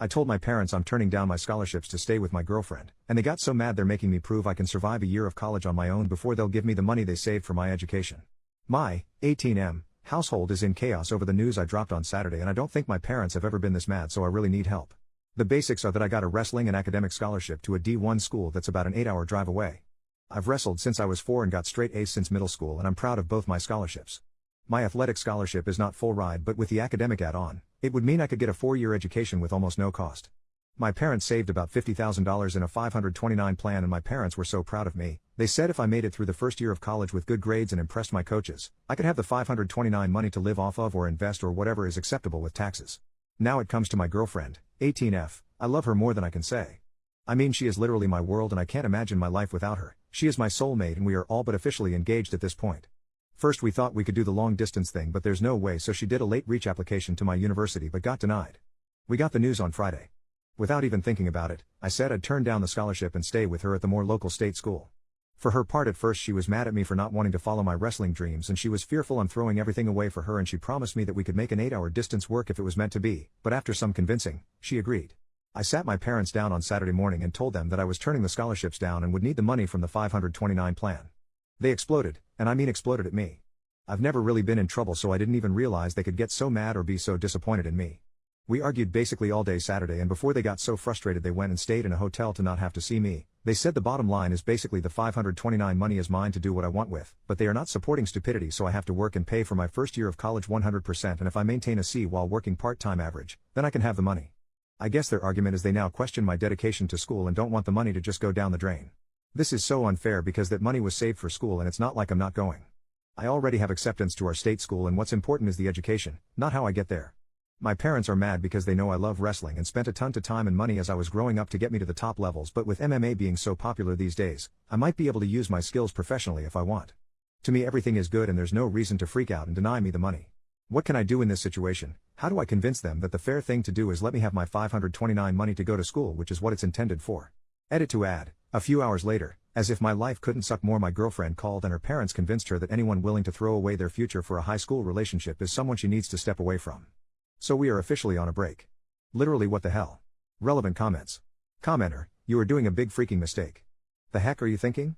I told my parents I'm turning down my scholarships to stay with my girlfriend, and they got so mad they're making me prove I can survive a year of college on my own before they'll give me the money they saved for my education. My 18M household is in chaos over the news I dropped on Saturday, and I don't think my parents have ever been this mad, so I really need help. The basics are that I got a wrestling and academic scholarship to a D1 school that's about an 8-hour drive away. I've wrestled since I was 4 and got straight A's since middle school, and I'm proud of both my scholarships. My athletic scholarship is not full ride, but with the academic add-on, it would mean I could get a 4-year education with almost no cost. My parents saved about $50,000 in a 529 plan, and my parents were so proud of me. They said if I made it through the first year of college with good grades and impressed my coaches, I could have the 529 money to live off of or invest or whatever is acceptable with taxes. Now it comes to my girlfriend, 18F. I love her more than I can say. I mean, she is literally my world, and I can't imagine my life without her. She is my soulmate, and we are all but officially engaged at this point. First we thought we could do the long distance thing, but there's no way, so she did a late reach application to my university but got denied. We got the news on Friday. Without even thinking about it, I said I'd turn down the scholarship and stay with her at the more local state school. For her part, at first she was mad at me for not wanting to follow my wrestling dreams, and she was fearful I'm throwing everything away for her, and she promised me that we could make an 8-hour distance work if it was meant to be, but after some convincing, she agreed. I sat my parents down on Saturday morning and told them that I was turning the scholarships down and would need the money from the 529 plan. They exploded, and I mean exploded at me. I've never really been in trouble, so I didn't even realize they could get so mad or be so disappointed in me. We argued basically all day Saturday, and before they got so frustrated they went and stayed in a hotel to not have to see me. They said the bottom line is basically the 529 money is mine to do what I want with, but they are not supporting stupidity, so I have to work and pay for my first year of college 100%, and if I maintain a C while working part-time average, then I can have the money. I guess their argument is they now question my dedication to school and don't want the money to just go down the drain. This is so unfair because that money was saved for school, and it's not like I'm not going. I already have acceptance to our state school, and what's important is the education, not how I get there. My parents are mad because they know I love wrestling and spent a ton of time and money as I was growing up to get me to the top levels, but with MMA being so popular these days, I might be able to use my skills professionally if I want. To me everything is good and there's no reason to freak out and deny me the money. What can I do in this situation? How do I convince them that the fair thing to do is let me have my 529 money to go to school, which is what it's intended for? Edit to add, a few hours later, as if my life couldn't suck more, my girlfriend called and her parents convinced her that anyone willing to throw away their future for a high school relationship is someone she needs to step away from. So we are officially on a break. Literally, what the hell? Relevant comments. Commenter, you are doing a big freaking mistake. The heck are you thinking?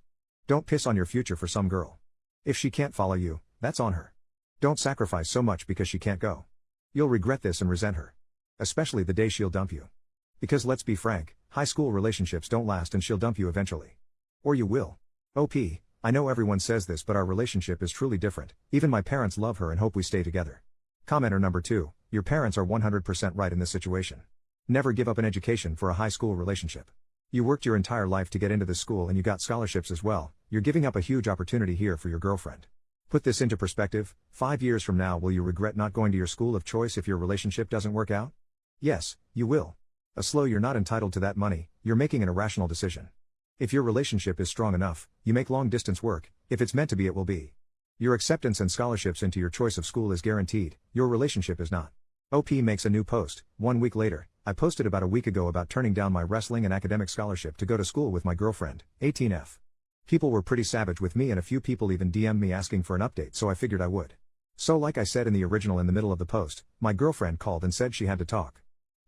Don't piss on your future for some girl. If she can't follow you, that's on her. Don't sacrifice so much because she can't go. You'll regret this and resent her. Especially the day she'll dump you. Because let's be frank, high school relationships don't last and she'll dump you eventually. Or you will. OP, I know everyone says this, but our relationship is truly different. Even my parents love her and hope we stay together. Commenter number 2, your parents are 100% right in this situation. Never give up an education for a high school relationship. You worked your entire life to get into this school and you got scholarships as well. You're giving up a huge opportunity here for your girlfriend. Put this into perspective, 5 years from now will you regret not going to your school of choice if your relationship doesn't work out? Yes, you will. You're not entitled to that money, you're making an irrational decision. If your relationship is strong enough, you make long distance work. If it's meant to be, it will be. Your acceptance and scholarships into your choice of school is guaranteed, your relationship is not. OP makes a new post. 1 week later, I posted about a week ago about turning down my wrestling and academic scholarship to go to school with my girlfriend, 18F. People were pretty savage with me and a few people even DM'd me asking for an update, so I figured I would. So like I said in the original in the middle of the post, my girlfriend called and said she had to talk.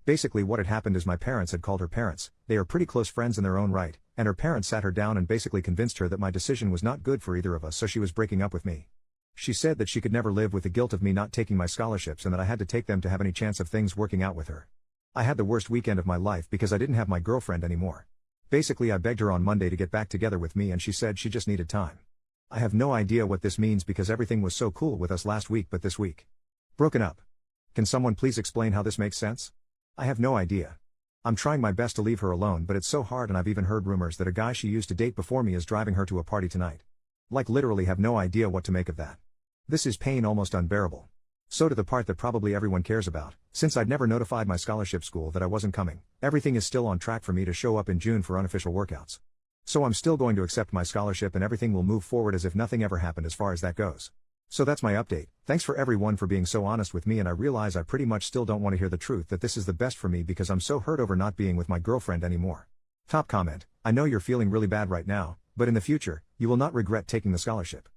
Basically what had happened is my parents had called her parents, they are pretty close friends in their own right, and her parents sat her down and basically convinced her that my decision was not good for either of us, so she was breaking up with me. She said that she could never live with the guilt of me not taking my scholarships and that I had to take them to have any chance of things working out with her. I had the worst weekend of my life because I didn't have my girlfriend anymore. Basically I begged her on Monday to get back together with me and she said she just needed time. I have no idea what this means because everything was so cool with us last week, but this week. Broken up. Can someone please explain how this makes sense? I have no idea. I'm trying my best to leave her alone, but it's so hard, and I've even heard rumors that a guy she used to date before me is driving her to a party tonight. Like literally have no idea what to make of that. This is pain almost unbearable. So to the part that probably everyone cares about, since I'd never notified my scholarship school that I wasn't coming, everything is still on track for me to show up in June for unofficial workouts. So I'm still going to accept my scholarship and everything will move forward as if nothing ever happened as far as that goes. So that's my update. Thanks for everyone for being so honest with me, and I realize I pretty much still don't want to hear the truth that this is the best for me because I'm so hurt over not being with my girlfriend anymore. Top comment, I know you're feeling really bad right now, but in the future, you will not regret taking the scholarship.